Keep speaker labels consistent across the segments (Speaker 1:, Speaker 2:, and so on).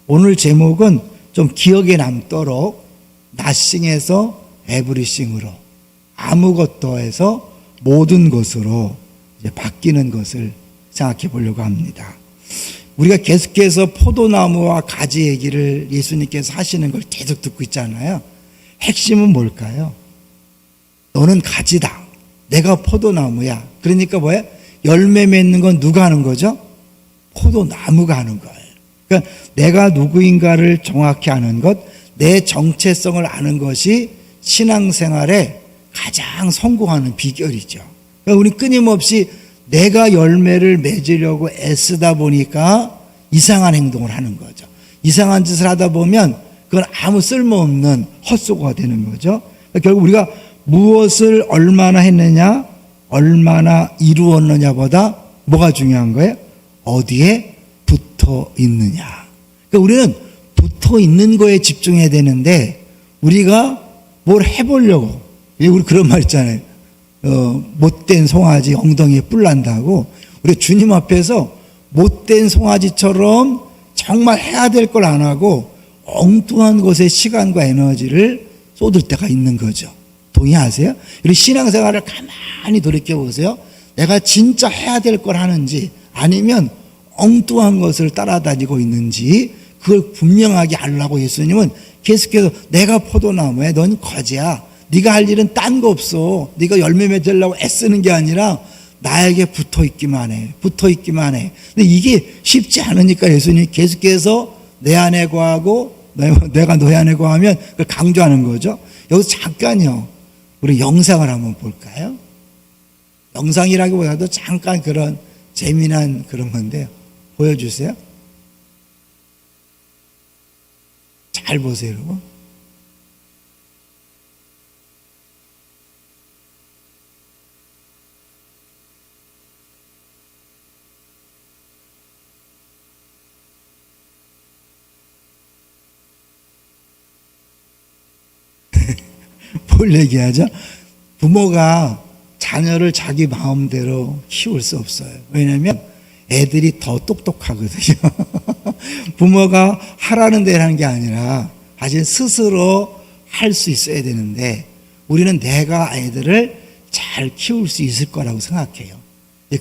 Speaker 1: 오늘 제목은 좀 기억에 남도록 nothing에서 everything으로, 아무것도에서 모든 것으로 이제 바뀌는 것을 생각해 보려고 합니다. 우리가 계속해서 포도나무와 가지 얘기를 예수님께서 하시는 걸 계속 듣고 있잖아요. 핵심은 뭘까요? 너는 가지다. 내가 포도나무야. 그러니까 뭐예요? 열매 맺는 건 누가 하는 거죠? 포도나무가 하는 거예요. 그러니까 내가 누구인가를 정확히 아는 것, 내 정체성을 아는 것이 신앙생활에 가장 성공하는 비결이죠. 그러니까 우리 끊임없이 내가 열매를 맺으려고 애쓰다 보니까 이상한 행동을 하는 거죠. 이상한 짓을 하다 보면 그건 아무 쓸모없는 헛수고가 되는 거죠. 그러니까 결국 우리가 무엇을 얼마나 했느냐, 얼마나 이루었느냐보다 뭐가 중요한 거예요? 어디에 붙어 있느냐. 그러니까 우리는 붙어 있는 거에 집중해야 되는데, 우리가 뭘 해보려고, 우리 그런 말 있잖아요. 못된 송아지 엉덩이에 뿔 난다고. 우리 주님 앞에서 못된 송아지처럼 정말 해야 될 걸 안 하고 엉뚱한 것에 시간과 에너지를 쏟을 때가 있는 거죠. 동의하세요? 우리 신앙생활을 가만히 돌이켜보세요. 내가 진짜 해야 될 걸 하는지 아니면 엉뚱한 것을 따라다니고 있는지 그걸 분명하게 알라고 예수님은 계속해서 내가 포도나무야, 넌 거지야. 네가 할 일은 딴 거 없어. 네가 열매 맺으려고 애쓰는 게 아니라 나에게 붙어있기만 해. 붙어있기만 해. 근데 이게 쉽지 않으니까 예수님이 계속해서 내 안에 거하고 내가 너희 안에 거하면 그걸 강조하는 거죠. 여기서 잠깐요, 우리 영상을 한번 볼까요? 영상이라기보다도 잠깐 그런 재미난 그런 건데요. 보여주세요. 잘 보세요, 여러분. 뭘 얘기하죠? 부모가 자녀를 자기 마음대로 키울 수 없어요. 왜냐하면 애들이 더 똑똑하거든요. 부모가 하라는 대로 하는 게 아니라 사실 스스로 할 수 있어야 되는데, 우리는 내가 아이들을 잘 키울 수 있을 거라고 생각해요.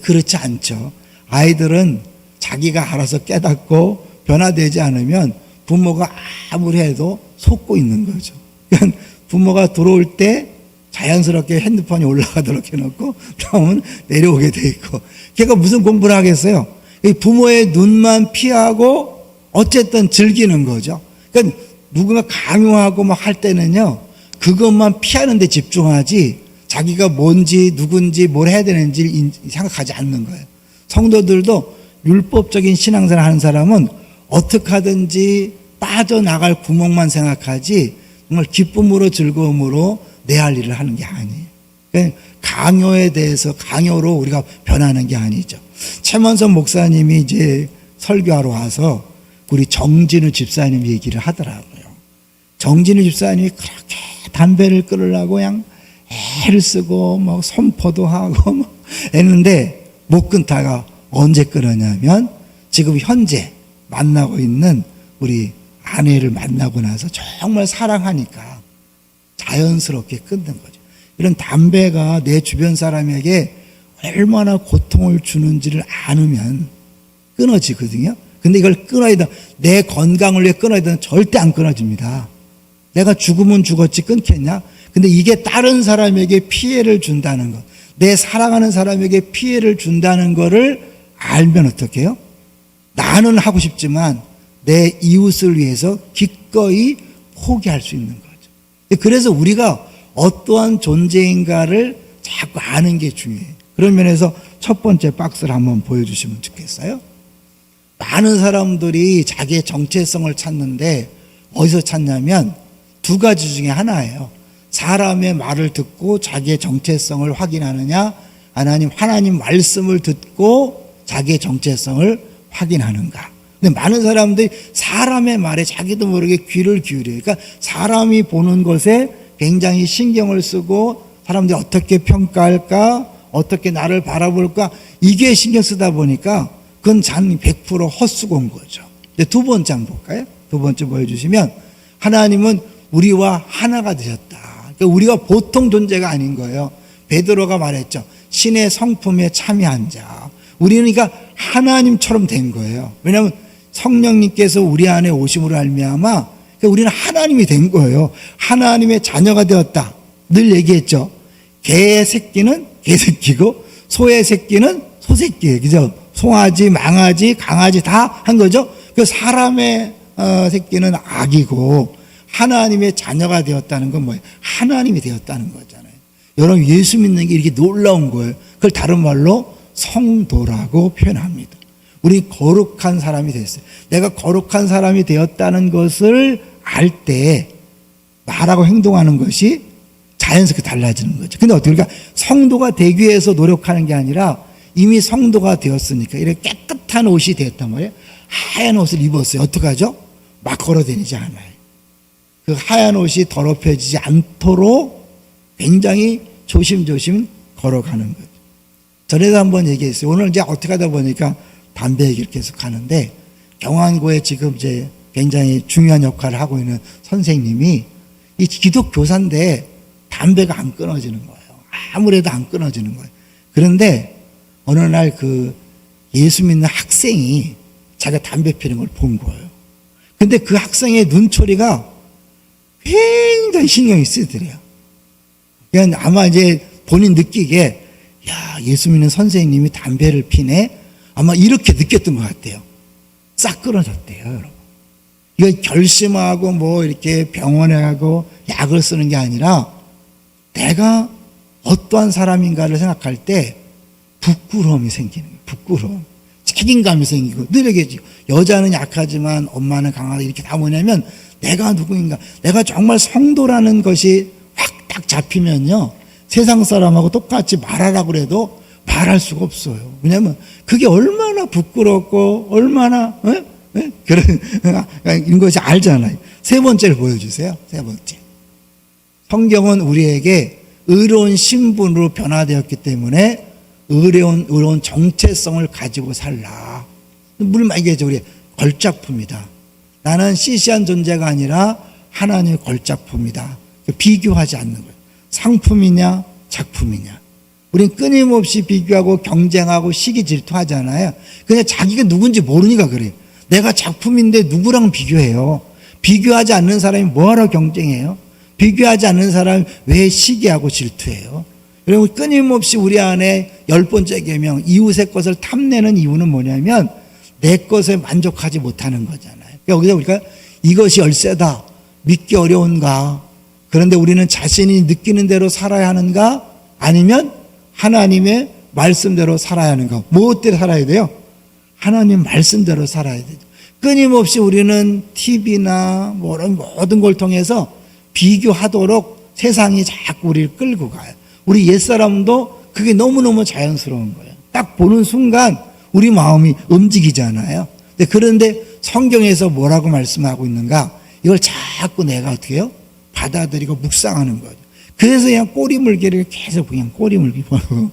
Speaker 1: 그렇지 않죠. 아이들은 자기가 알아서 깨닫고 변화되지 않으면 부모가 아무리 해도 속고 있는 거죠. 그러니까 부모가 들어올 때 자연스럽게 핸드폰이 올라가도록 해놓고 다음은 내려오게 돼 있고, 걔가 무슨 공부를 하겠어요? 부모의 눈만 피하고 어쨌든 즐기는 거죠. 그러니까 누군가 강요하고 막 할 때는요, 그것만 피하는 데 집중하지 자기가 뭔지 누군지 뭘 해야 되는지 생각하지 않는 거예요. 성도들도 율법적인 신앙생활 하는 사람은 어떻게 하든지 빠져나갈 구멍만 생각하지 정말 기쁨으로 즐거움으로 내 할 일을 하는 게 아니에요. 그러니까 강요에 대해서 강요로 우리가 변하는 게 아니죠. 최만선 목사님이 이제 설교하러 와서 우리 정진우 집사님 얘기를 하더라고요. 정진우 집사님이 그렇게 담배를 끊으려고 그냥 애를 쓰고 막 선포도 하고 막 했는데 못 끊다가 언제 끊었냐면 지금 현재 만나고 있는 우리 아내를 만나고 나서 정말 사랑하니까 자연스럽게 끊는 거죠. 이런 담배가 내 주변 사람에게 얼마나 고통을 주는지를 아누면 끊어지거든요. 근데 이걸 끊어야 돼. 내 건강을 위해 끊어야 되는 절대 안 끊어집니다. 내가 죽으면 죽었지 끊겠냐? 근데 이게 다른 사람에게 피해를 준다는 것, 내 사랑하는 사람에게 피해를 준다는 거를 알면 어떻게 해요? 나는 하고 싶지만 내 이웃을 위해서 기꺼이 포기할 수 있는 거죠. 그래서 우리가 어떠한 존재인가를 자꾸 아는 게 중요해요. 그런 면에서 첫 번째 박스를 한번 보여주시면 좋겠어요. 많은 사람들이 자기의 정체성을 찾는데 어디서 찾냐면 두 가지 중에 하나예요. 사람의 말을 듣고 자기의 정체성을 확인하느냐, 아니면 하나님 말씀을 듣고 자기의 정체성을 확인하는가. 근데 많은 사람들이 사람의 말에 자기도 모르게 귀를 기울여요. 그러니까 사람이 보는 것에 굉장히 신경을 쓰고 사람들이 어떻게 평가할까, 어떻게 나를 바라볼까, 이게 신경 쓰다 보니까 그건 장 100% 헛수고인 거죠. 이제 두 번째 한번 볼까요? 두 번째 보여주시면 하나님은 우리와 하나가 되셨다. 그러니까 우리가 보통 존재가 아닌 거예요. 베드로가 말했죠. 신의 성품에 참여한 자. 우리는 그러니까 하나님처럼 된 거예요. 왜냐하면 성령님께서 우리 안에 오심으로 말미암아 그러니까 우리는 하나님이 된 거예요. 하나님의 자녀가 되었다. 늘 얘기했죠. 개의 새끼는 개새끼고 소의 새끼는 소새끼예요. 그죠? 송아지, 망아지, 강아지 다 한 거죠. 그 사람의 새끼는 악이고 하나님의 자녀가 되었다는 건 뭐예요? 하나님이 되었다는 거잖아요. 여러분 예수 믿는 게 이렇게 놀라운 거예요. 그걸 다른 말로 성도라고 표현합니다. 우리 거룩한 사람이 됐어요. 내가 거룩한 사람이 되었다는 것을 알 때 말하고 행동하는 것이 자연스럽게 달라지는 거죠. 근데 어떻게 그러니까 성도가 되기 위해서 노력하는 게 아니라 이미 성도가 되었으니까 이렇게 깨끗한 옷이 되었단 말이에요. 하얀 옷을 입었어요. 어떡하죠? 막 걸어다니지 않아요. 그 하얀 옷이 더럽혀지지 않도록 굉장히 조심조심 걸어가는 거죠. 전에도 한번 얘기했어요. 오늘 이제 어떻게 하다 보니까 담배 얘기를 계속 하는데 경환고에 지금 이제 굉장히 중요한 역할을 하고 있는 선생님이 이 기독교사인데 담배가 안 끊어지는 거예요. 아무래도 안 끊어지는 거예요. 그런데 어느 날 그 예수 믿는 학생이 자기가 담배 피는 걸 본 거예요. 근데 그 학생의 눈초리가 굉장히 신경이 쓰더래요. 그냥 아마 이제 본인 느끼기에 야, 예수 믿는 선생님이 담배를 피네? 아마 이렇게 느꼈던 것 같아요. 싹 끊어졌대요, 여러분. 이거 결심하고 뭐 이렇게 병원에 가고 약을 쓰는 게 아니라 내가 어떠한 사람인가를 생각할 때 부끄러움이 생기는 거예요. 부끄러움. 책임감이 생기고 늘 얘기했지. 여자는 약하지만 엄마는 강하다. 이렇게 다 뭐냐면 내가 누구인가. 내가 정말 성도라는 것이 확 딱 잡히면요. 세상 사람하고 똑같이 말하라고 그래도 말할 수가 없어요. 왜냐하면 그게 얼마나 부끄럽고 얼마나 그런 것이 알잖아요. 세 번째를 보여주세요. 세 번째. 성경은 우리에게 의로운 신분으로 변화되었기 때문에 의로운 정체성을 가지고 살라. 물론 얘기하죠. 우리 걸작품이다. 나는 시시한 존재가 아니라 하나님의 걸작품이다. 비교하지 않는 거예요. 상품이냐 작품이냐. 우린 끊임없이 비교하고 경쟁하고 시기 질투하잖아요. 그냥 자기가 누군지 모르니까 그래요. 내가 작품인데 누구랑 비교해요? 비교하지 않는 사람이 뭐하러 경쟁해요? 비교하지 않는 사람이 왜 시기하고 질투해요? 여러분 끊임없이 우리 안에 10번째 계명 이웃의 것을 탐내는 이유는 뭐냐면 내 것에 만족하지 못하는 거잖아요. 여기서 우리가 이것이 열쇠다. 믿기 어려운가? 그런데 우리는 자신이 느끼는 대로 살아야 하는가? 아니면 하나님의 말씀대로 살아야 하는가? 무엇대로 살아야 돼요? 하나님 말씀대로 살아야 되죠. 끊임없이 우리는 TV나 모든 걸 통해서 비교하도록 세상이 자꾸 우리를 끌고 가요. 우리 옛사람도 그게 너무너무 자연스러운 거예요. 딱 보는 순간 우리 마음이 움직이잖아요. 그런데 성경에서 뭐라고 말씀하고 있는가? 이걸 자꾸 내가 어떻게 해요? 받아들이고 묵상하는 거죠. 그래서 그냥 꼬리물개를 계속 그냥 꼬리물기 보고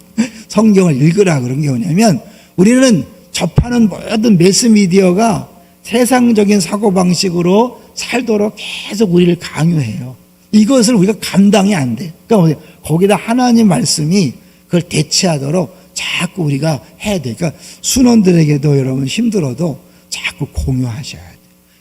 Speaker 1: 성경을 읽으라 그런 게 뭐냐면 우리는 접하는 모든 매스미디어가 세상적인 사고방식으로 살도록 계속 우리를 강요해요. 이것을 우리가 감당이 안 돼. 그러니까 거기다 하나님 말씀이 그걸 대체하도록 자꾸 우리가 해야 돼. 그러니까 순원들에게도 여러분 힘들어도 자꾸 공유하셔야 돼.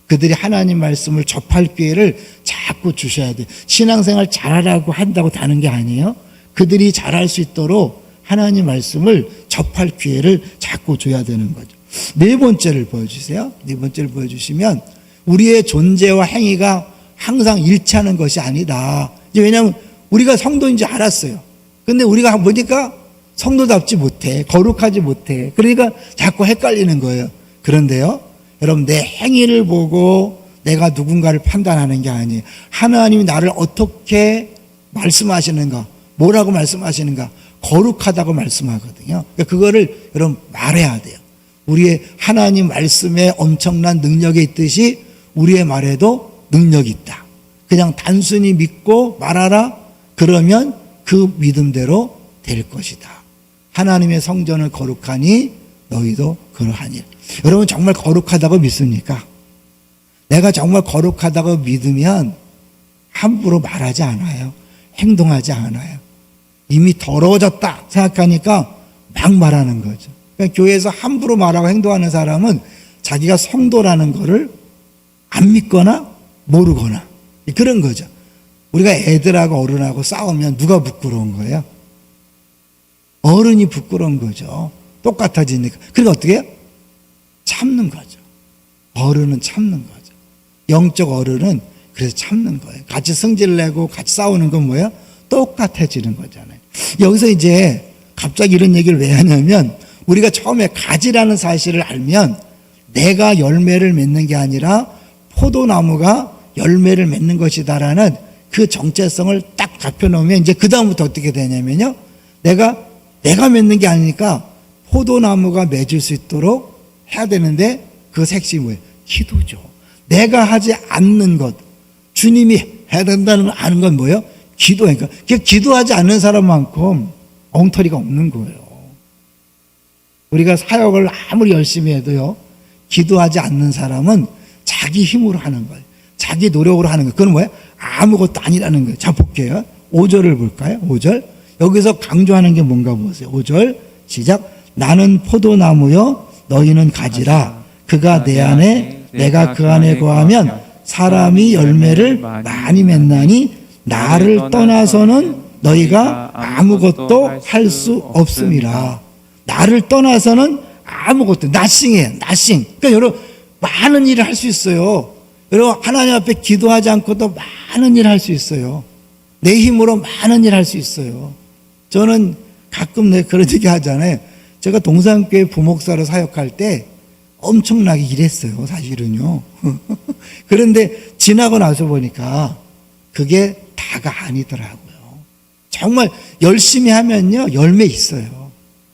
Speaker 1: 그들이 하나님 말씀을 접할 기회를 자꾸 주셔야 돼. 신앙생활 잘하라고 한다고 다는 게 아니에요. 그들이 잘할 수 있도록 하나님 말씀을 접할 기회를 자꾸 줘야 되는 거죠. 네 번째를 보여주세요. 네 번째를 보여주시면 우리의 존재와 행위가 항상 일치하는 것이 아니다. 왜냐하면 우리가 성도인지 알았어요. 근데 우리가 보니까 성도답지 못해. 거룩하지 못해. 그러니까 자꾸 헷갈리는 거예요. 그런데요. 여러분 내 행위를 보고 내가 누군가를 판단하는 게 아니에요. 하나님이 나를 어떻게 말씀하시는가, 뭐라고 말씀하시는가, 거룩하다고 말씀하거든요. 그러니까 그거를 여러분 말해야 돼요. 우리의 하나님 말씀에 엄청난 능력이 있듯이 우리의 말에도 능력이 있다. 그냥 단순히 믿고 말하라 그러면 그 믿음대로 될 것이다. 하나님의 성전을 거룩하니 너희도 그러하니. 여러분 정말 거룩하다고 믿습니까? 내가 정말 거룩하다고 믿으면 함부로 말하지 않아요. 행동하지 않아요. 이미 더러워졌다 생각하니까 막 말하는 거죠. 그러니까 교회에서 함부로 말하고 행동하는 사람은 자기가 성도라는 거를 안 믿거나 모르거나 그런 거죠. 우리가 애들하고 어른하고 싸우면 누가 부끄러운 거예요? 어른이 부끄러운 거죠. 똑같아지니까. 그러니까 어떻게 해요? 참는 거죠. 어른은 참는 거죠. 영적 어른은 그래서 참는 거예요. 같이 성질 내고 같이 싸우는 건 뭐예요? 똑같아지는 거잖아요. 여기서 이제 갑자기 이런 얘기를 왜 하냐면 우리가 처음에 가지라는 사실을 알면 내가 열매를 맺는 게 아니라 포도나무가 열매를 맺는 것이다라는 그 정체성을 딱 잡혀놓으면 이제 그 다음부터 어떻게 되냐면요. 내가 맺는 게 아니니까 포도나무가 맺을 수 있도록 해야 되는데 그 핵심이 뭐예요? 기도죠. 내가 하지 않는 것, 주님이 해야 된다는 걸 아는 건 뭐예요? 기도니까. 기도하지 않는 사람만큼 엉터리가 없는 거예요. 우리가 사역을 아무리 열심히 해도요, 기도하지 않는 사람은 자기 힘으로 하는 거예요. 자기 노력으로 하는 거예요. 그건 뭐예요? 아무것도 아니라는 거예요. 자, 볼게요. 5절을 볼까요? 5절. 여기서 강조하는 게 뭔가 보세요. 5절 시작. 나는 포도나무요 너희는 가지라. 그가 내 안에 내가 그 안에 거하면 사람이 열매를 많이 맺나니 나를 떠나서는 너희가 아무것도 할 수 없음이라. 나를 떠나서는 아무것도 nothing이에요. nothing. 그러니까 여러분 많은 일을 할 수 있어요. 여러분 하나님 앞에 기도하지 않고도 많은 일을 할 수 있어요. 내 힘으로 많은 일을 할 수 있어요. 저는 가끔 그런 얘기 하잖아요. 제가 동산교회 부목사로 사역할 때 엄청나게 일했어요. 사실은요. 그런데 지나고 나서 보니까 그게 다가 아니더라고요. 정말 열심히 하면요 열매 있어요.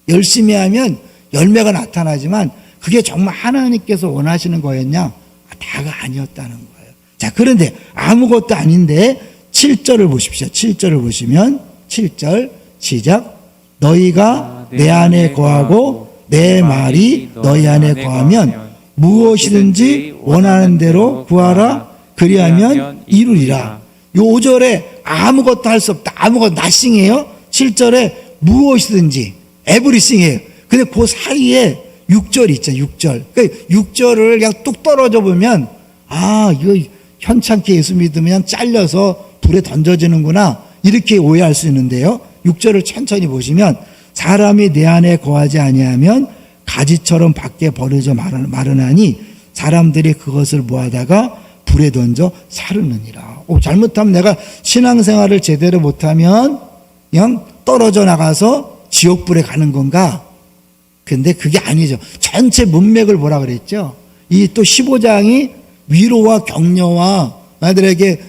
Speaker 1: 열심히 하면 열매가 나타나지만 그게 정말 하나님께서 원하시는 거였냐? 다가 아니었다는 거예요. 자, 그런데 아무것도 아닌데 7절을 보십시오. 7절을 보시면 7절 시작. 너희가 내 안에 거하고 내 말이 너희 안에 거하면 무엇이든지 원하는 대로 구하라. 그리하면 이루리라. 요 5절에 아무것도 할 수 없다. 아무것도 nothing이에요. 7절에 무엇이든지 everything이에요. 근데 그 사이에 6절 있죠. 6절. 그러니까 6절을 그냥 뚝 떨어져 보면 이거 현찮게 예수 믿으면 잘려서 불에 던져지는구나 이렇게 오해할 수 있는데요. 6절을 천천히 보시면 사람이 내 안에 거하지 아니하면 가지처럼 밖에 버려져 마르나니 사람들이 그것을 모아다가 불에 던져 사르느니라. 잘못하면 내가 신앙생활을 제대로 못하면 그냥 떨어져 나가서 지옥불에 가는 건가? 근데 그게 아니죠. 전체 문맥을 뭐라 그랬죠? 이 또 15장이 위로와 격려와 나들에게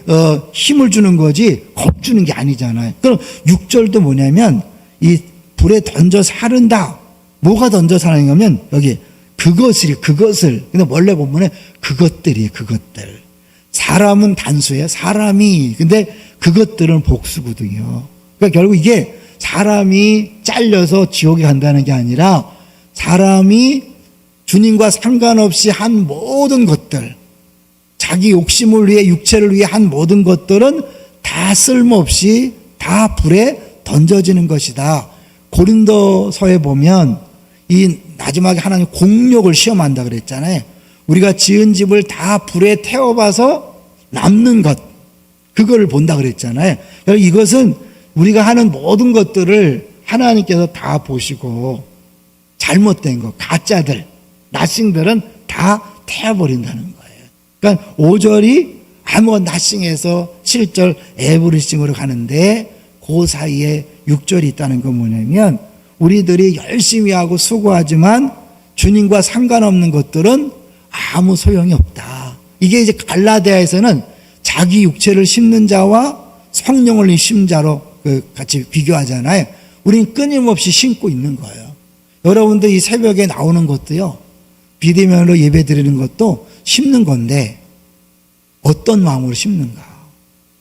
Speaker 1: 힘을 주는 거지 겁주는 게 아니잖아요. 그럼 6절도 뭐냐면 이 불에 던져 사른다. 뭐가 던져 사르냐면 여기 그것을 근데 원래 본문에 그것들이에요. 그것들. 사람은 단수예요. 사람이. 근데 그것들은 복수거든요. 그러니까 결국 이게 사람이 잘려서 지옥에 간다는 게 아니라 사람이 주님과 상관없이 한 모든 것들, 자기 욕심을 위해 육체를 위해 한 모든 것들은 다 쓸모없이 다 불에 던져지는 것이다. 고린도서에 보면 이 마지막에 하나님 공력을 시험한다 그랬잖아요. 우리가 지은 집을 다 불에 태워봐서 남는 것, 그거를 본다 그랬잖아요. 이것은 우리가 하는 모든 것들을 하나님께서 다 보시고 잘못된 것, 가짜들, 나싱들은 다 태워버린다는 거예요. 그러니까 5절이 아무것도 나싱해서 7절 에브리싱으로 가는데 그 사이에 6절이 있다는 건 뭐냐면 우리들이 열심히 하고 수고하지만 주님과 상관없는 것들은 아무 소용이 없다. 이게 이제 갈라디아에서는 자기 육체를 심는 자와 성령을 심는 자로 같이 비교하잖아요. 우리는 끊임없이 심고 있는 거예요. 여러분들 이 새벽에 나오는 것도요, 비대면으로 예배 드리는 것도 심는 건데 어떤 마음으로 심는가?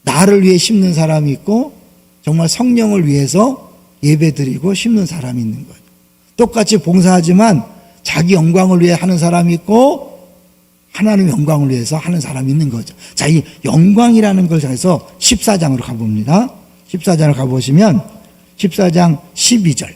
Speaker 1: 나를 위해 심는 사람이 있고 정말 성령을 위해서 예배 드리고 심는 사람이 있는 거죠. 똑같이 봉사하지만 자기 영광을 위해 하는 사람이 있고 하나님의 영광을 위해서 하는 사람이 있는 거죠. 자, 이 영광이라는 걸 해서 14장으로 가봅니다. 14장을 가보시면 14장 12절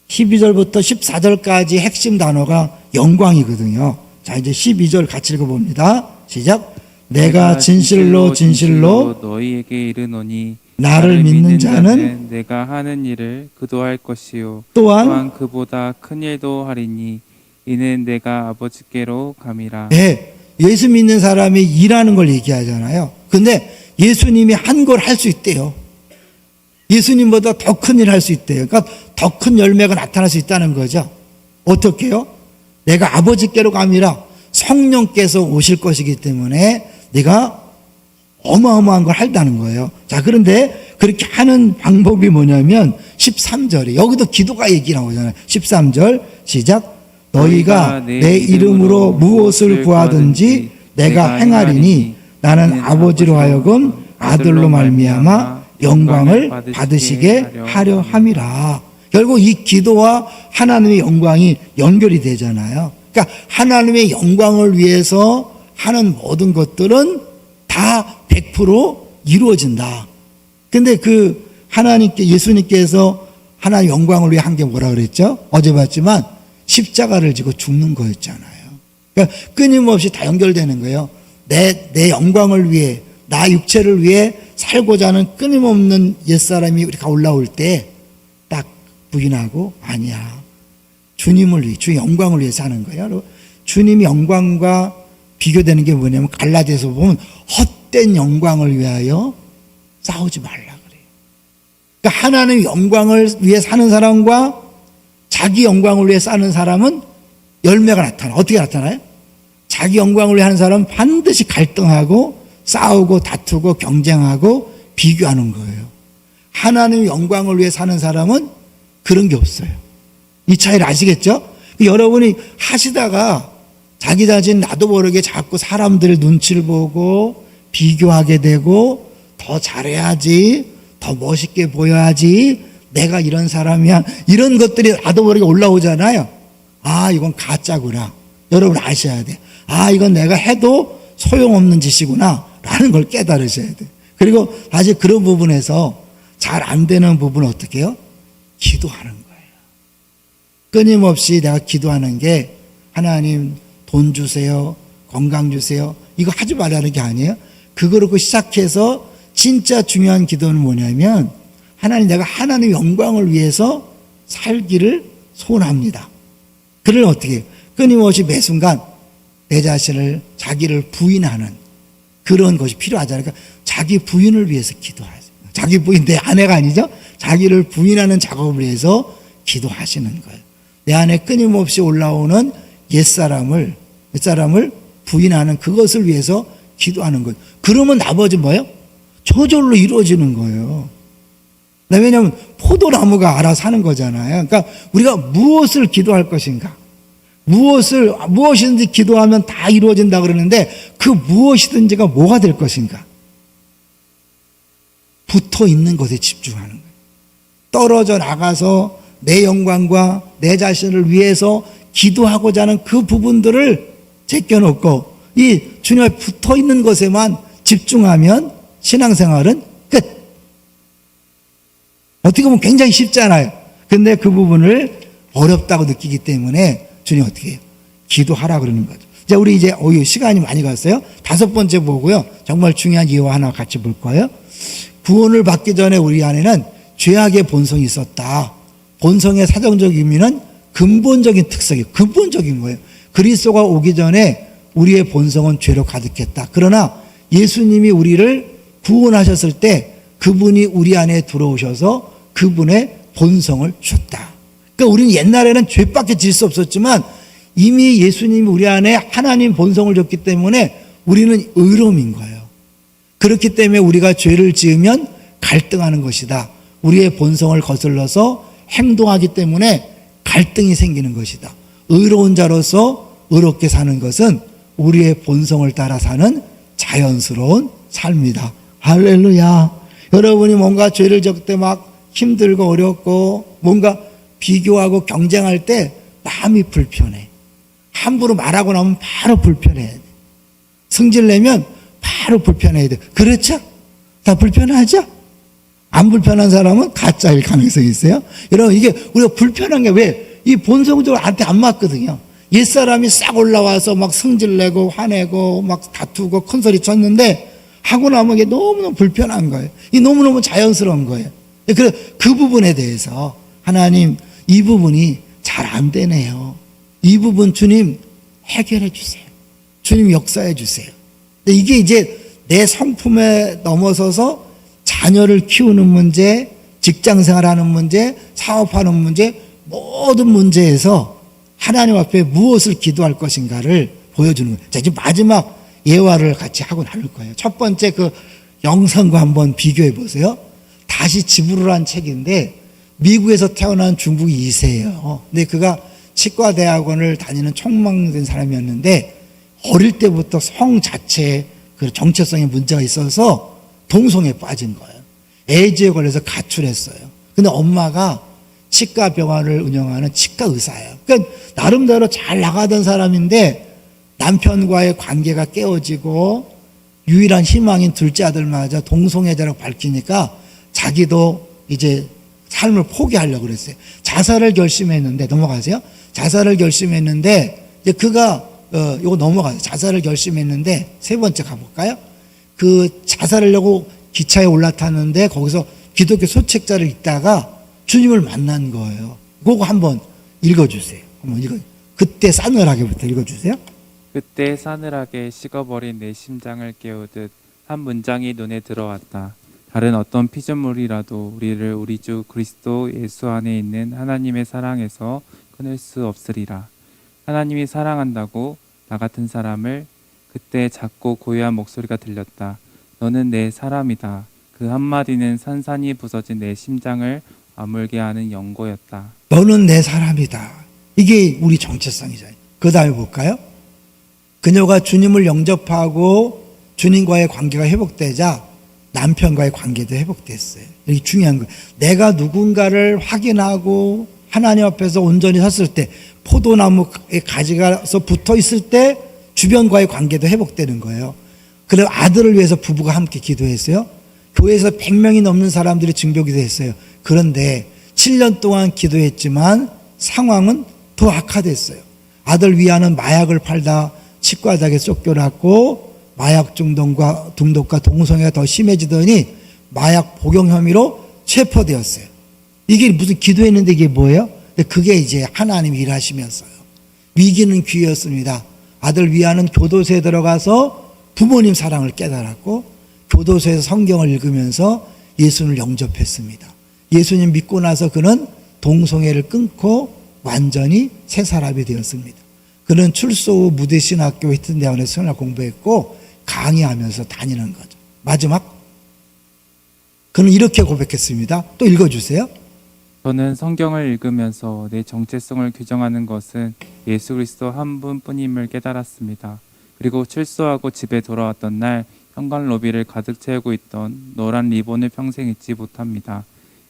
Speaker 1: 12절부터 14절까지 핵심 단어가 영광이거든요. 자, 이제 12절 같이 읽어봅니다. 시작. 내가 진실로 진실로
Speaker 2: 너희에게 이르노니
Speaker 1: 나를 믿는 자는
Speaker 2: 내가 하는 일을 그도 할 것이요
Speaker 1: 또한
Speaker 2: 그보다 큰 일도 하리니 이는 내가 아버지께로 감이라.
Speaker 1: 네, 예수 믿는 사람이 일하는 걸 얘기하잖아요. 근데 예수님이 한 걸 할 수 있대요. 예수님보다 더 큰 일을 할 수 있대요. 그러니까 더 큰 열매가 나타날 수 있다는 거죠. 어떻게요? 내가 아버지께로 감이라. 성령께서 오실 것이기 때문에 내가 어마어마한 걸 한다는 거예요. 자, 그런데 그렇게 하는 방법이 뭐냐면 13절에 여기도 기도가 얘기 나오잖아요. 13절 시작. 너희가 내 이름으로 무엇을 구하든지 내가 행하리니 나는 아버지로 하여금 아들로 말미암아 영광을 받으시게 하려 함이라. 결국 이 기도와 하나님의 영광이 연결이 되잖아요. 그러니까 하나님의 영광을 위해서 하는 모든 것들은 다 100% 이루어진다. 근데 그 하나님께 예수님께서 하나님 영광을 위해 한 게 뭐라 그랬죠? 어제 봤지만 십자가를 지고 죽는 거였잖아요. 그러니까 끊임없이 다 연결되는 거예요. 내 영광을 위해 나 육체를 위해 살고자 하는 끊임없는 옛사람이 우리가 올라올 때 딱 부인하고 아니야. 주님을 위해, 주의 영광을 위해서 하는 거예요. 주님의 영광과 비교되는 게 뭐냐면 갈라디아서 보면 헛된 영광을 위하여 싸우지 말라 그래요. 그러니까 하나님의 영광을 위해 사는 사람과 자기 영광을 위해 사는 사람은 열매가 나타나. 어떻게 나타나요? 자기 영광을 위해 하는 사람은 반드시 갈등하고 싸우고 다투고 경쟁하고 비교하는 거예요. 하나님의 영광을 위해 사는 사람은 그런 게 없어요. 이 차이를 아시겠죠? 여러분이 하시다가 자기 자신 나도 모르게 자꾸 사람들 눈치를 보고 비교하게 되고 더 잘해야지, 더 멋있게 보여야지, 내가 이런 사람이야, 이런 것들이 나도 모르게 올라오잖아요. 아, 이건 가짜구나. 여러분 아셔야 돼. 아, 이건 내가 해도 소용없는 짓이구나 라는 걸 깨달으셔야 돼. 그리고 사실 그런 부분에서 잘 안 되는 부분은 어떻게 해요? 기도하는 거예요. 끊임없이 내가 기도하는 게 하나님 돈 주세요, 건강 주세요, 이거 하지 말라는 게 아니에요. 그거로 시작해서 진짜 중요한 기도는 뭐냐면 하나님, 내가 하나님의 영광을 위해서 살기를 소원합니다. 그를 어떻게 해요? 끊임없이 매 순간 내 자신을, 자기를 부인하는 그런 것이 필요하잖아요. 그러니까 자기 부인을 위해서 기도하세요. 자기 부인, 내 아내가 아니죠? 자기를 부인하는 작업을 위해서 기도하시는 거예요. 내 안에 끊임없이 올라오는 옛사람을 부인하는 그것을 위해서 기도하는 거예요. 그러면 나머지 뭐예요? 저절로 이루어지는 거예요. 왜냐하면 포도나무가 알아서 하는 거잖아요. 그러니까 우리가 무엇을 기도할 것인가, 무엇이든지 기도하면 다 이루어진다 그러는데 그 무엇이든지가 뭐가 될 것인가? 붙어 있는 것에 집중하는 거예요. 떨어져 나가서 내 영광과 내 자신을 위해서 기도하고자 하는 그 부분들을 제껴놓고 이 주님 앞에 붙어 있는 것에만 집중하면 신앙생활은 끝. 어떻게 보면 굉장히 쉽잖아요. 근데 그 부분을 어렵다고 느끼기 때문에 주님 어떻게 해요? 기도하라 그러는 거죠. 자, 우리 이제 시간이 많이 갔어요. 5번째 보고요. 정말 중요한 예화 하나 같이 볼 거예요. 구원을 받기 전에 우리 안에는 죄악의 본성이 있었다. 본성의 사정적 의미는 근본적인 특성이에요. 근본적인 거예요. 그리스도가 오기 전에 우리의 본성은 죄로 가득했다. 그러나 예수님이 우리를 구원하셨을 때 그분이 우리 안에 들어오셔서 그분의 본성을 줬다. 그러니까 우리는 옛날에는 죄밖에 질 수 없었지만 이미 예수님이 우리 안에 하나님 본성을 줬기 때문에 우리는 의로움인 거예요. 그렇기 때문에 우리가 죄를 지으면 갈등하는 것이다. 우리의 본성을 거슬러서 행동하기 때문에 갈등이 생기는 것이다. 의로운 자로서 의롭게 사는 것은 우리의 본성을 따라 사는 자연스러운 삶이다. 할렐루야. 여러분이 뭔가 죄를 졌을 때 막 힘들고 어렵고 뭔가 비교하고 경쟁할 때 마음이 불편해. 함부로 말하고 나면 바로 불편해야 돼. 성질 내면 바로 불편해야 돼. 그렇죠? 다 불편하죠? 안 불편한 사람은 가짜일 가능성이 있어요. 여러분, 이게 우리가 불편한 게 왜? 이 본성적으로 나한테 안 맞거든요. 옛사람이 싹 올라와서 막 성질내고 화내고 막 다투고 큰소리 쳤는데 하고 나면 이게 너무너무 불편한 거예요. 이 너무너무 자연스러운 거예요. 그래서 그 부분에 대해서 하나님, 이 부분이 잘 안 되네요. 이 부분 주님 해결해 주세요. 주님 역사해 주세요. 근데 이게 이제 내 성품에 넘어서서 자녀를 키우는 문제, 직장 생활하는 문제, 사업하는 문제, 모든 문제에서 하나님 앞에 무엇을 기도할 것인가를 보여주는 거예요. 자, 이제 마지막 예화를 같이 하고 나눌 거예요. 첫 번째 그 영상과 한번 비교해 보세요. 다시 지브로란 책인데 미국에서 태어난 중국 2세예요. 근데 그가 치과대학원을 다니는 촉망된 사람이었는데 어릴 때부터 성 자체에 그 정체성에 문제가 있어서 동성에 빠진 거예요. 에이즈에 걸려서 가출했어요. 근데 엄마가 치과병원을 운영하는 치과 의사예요. 그러니까 나름대로 잘 나가던 사람인데 남편과의 관계가 깨어지고 유일한 희망인 둘째 아들마저 동성애자라고 밝히니까 자기도 이제 삶을 포기하려고 그랬어요. 자살을 결심했는데, 넘어가세요. 자살을 결심했는데 이제 그가 요거 넘어가요. 자살을 결심했는데 세 번째 가볼까요? 그 자살을 하려고 기차에 올라탔는데 거기서 기독교 소책자를 읽다가 주님을 만난 거예요. 그거 한번 읽어주세요. 한번 그때 싸늘하게부터 읽어주세요.
Speaker 2: 그때 싸늘하게 식어버린 내 심장을 깨우듯 한 문장이 눈에 들어왔다. 다른 어떤 피조물이라도 우리를 우리 주 그리스도 예수 안에 있는 하나님의 사랑에서 끊을 수 없으리라. 하나님이 사랑한다고 나 같은 사람을 그때 작고 고요한 목소리가 들렸다. 너는 내 사람이다. 그 한마디는 산산이 부서진 내 심장을 아물게 하는 연고였다.
Speaker 1: 너는 내 사람이다. 이게 우리 정체성이잖아요. 그 다음에 볼까요? 그녀가 주님을 영접하고 주님과의 관계가 회복되자 남편과의 관계도 회복됐어요. 이게 중요한 거예요. 내가 누군가를 확인하고 하나님 앞에서 온전히 섰을 때 포도나무에 가지가 붙어 있을 때 주변과의 관계도 회복되는 거예요. 그래서 아들을 위해서 부부가 함께 기도했어요. 교회에서 100명이 넘는 사람들이 증거기도 했어요. 그런데 7년 동안 기도했지만 상황은 더 악화됐어요. 아들 위하는 마약을 팔다 치과작에 쫓겨났고 마약 중독과 동성애가 더 심해지더니 마약 복용 혐의로 체포되었어요. 이게 무슨 기도했는데 이게 뭐예요? 그게 이제 하나님이 일하시면서요. 위기는 기회였습니다. 아들 위하는 교도소에 들어가서 부모님 사랑을 깨달았고 교도소에서 성경을 읽으면서 예수를 영접했습니다. 예수님 믿고 나서 그는 동성애를 끊고 완전히 새 사람이 되었습니다. 그는 출소 후 무대신학교 히튼대학원에서 성경을 공부했고 강의하면서 다니는 거죠. 마지막 그는 이렇게 고백했습니다. 또 읽어주세요.
Speaker 2: 저는 성경을 읽으면서 내 정체성을 규정하는 것은 예수 그리스도 한 분뿐임을 깨달았습니다. 그리고 출소하고 집에 돌아왔던 날 현관 로비를 가득 채우고 있던 노란 리본을 평생 잊지 못합니다.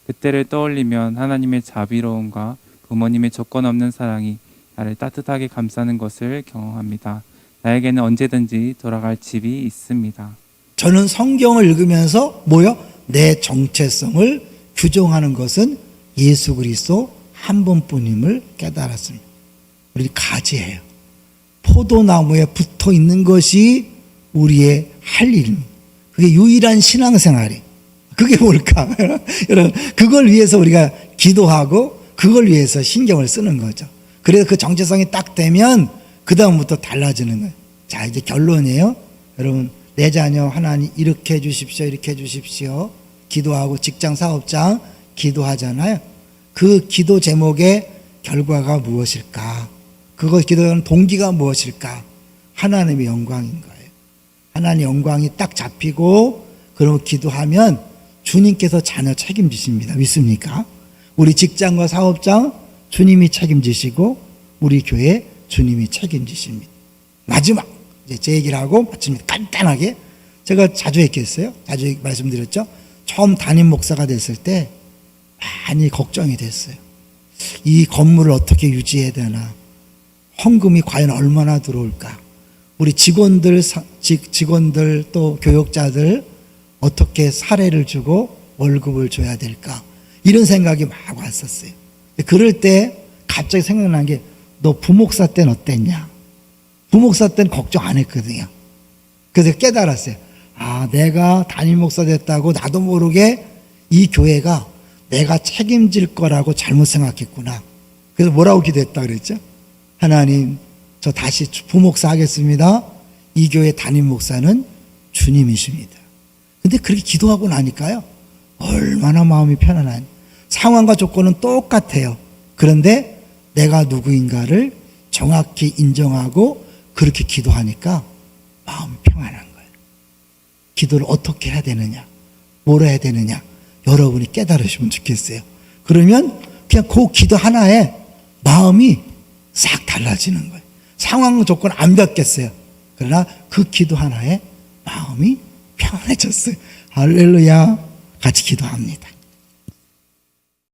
Speaker 2: 그때를 떠올리면 하나님의 자비로움과 부모님의 조건 없는 사랑이 나를 따뜻하게 감싸는 것을 경험합니다. 나에게는 언제든지 돌아갈 집이 있습니다.
Speaker 1: 저는 성경을 읽으면서 뭐요? 내 정체성을 규정하는 것은 예수 그리스도 한 분뿐임을 깨달았습니다. 우리 가지예요. 포도나무에 붙어 있는 것이 우리의 할 일입니다. 그게 유일한 신앙생활이. 그게 뭘까? 여러분, 그걸 위해서 우리가 기도하고 그걸 위해서 신경을 쓰는 거죠. 그래서 그 정체성이 딱 되면 그 다음부터 달라지는 거예요. 자, 이제 결론이에요. 여러분, 내 자녀 하나님 이렇게 해주십시오, 이렇게 해주십시오. 기도하고 직장 사업장 기도하잖아요. 그 기도 제목의 결과가 무엇일까? 그거 기도하는 동기가 무엇일까? 하나님의 영광인 거예요. 하나님의 영광이 딱 잡히고 그러고 기도하면 주님께서 자녀 책임지십니다. 믿습니까? 우리 직장과 사업장 주님이 책임지시고 우리 교회 주님이 책임지십니다. 마지막 이제 제 얘기를 하고 마칩니다. 간단하게 제가 자주 얘기했어요. 자주 말씀드렸죠. 처음 담임 목사가 됐을 때 많이 걱정이 됐어요. 이 건물을 어떻게 유지해야 되나? 헌금이 과연 얼마나 들어올까? 우리 직원들 또 교역자들 어떻게 사례를 주고 월급을 줘야 될까? 이런 생각이 막 왔었어요. 그럴 때 갑자기 생각난 게, 너 부목사 때는 어땠냐? 부목사 때는 걱정 안 했거든요. 그래서 깨달았어요. 아, 내가 담임 목사 됐다고 나도 모르게 이 교회가 내가 책임질 거라고 잘못 생각했구나. 그래서 뭐라고 기도했다 그랬죠? 하나님, 저 다시 부목사 하겠습니다. 이 교회 담임 목사는 주님이십니다. 근데 그렇게 기도하고 나니까요, 얼마나 마음이 편안한, 상황과 조건은 똑같아요. 그런데 내가 누구인가를 정확히 인정하고 그렇게 기도하니까 마음이 평안한 거예요. 기도를 어떻게 해야 되느냐, 뭘 해야 되느냐, 여러분이 깨달으시면 좋겠어요. 그러면 그냥 그 기도 하나에 마음이 싹 달라지는 거예요. 상황 조건 안 바뀌었어요. 그러나 그 기도 하나에 마음이 평안해졌어요. 할렐루야. 같이 기도합니다.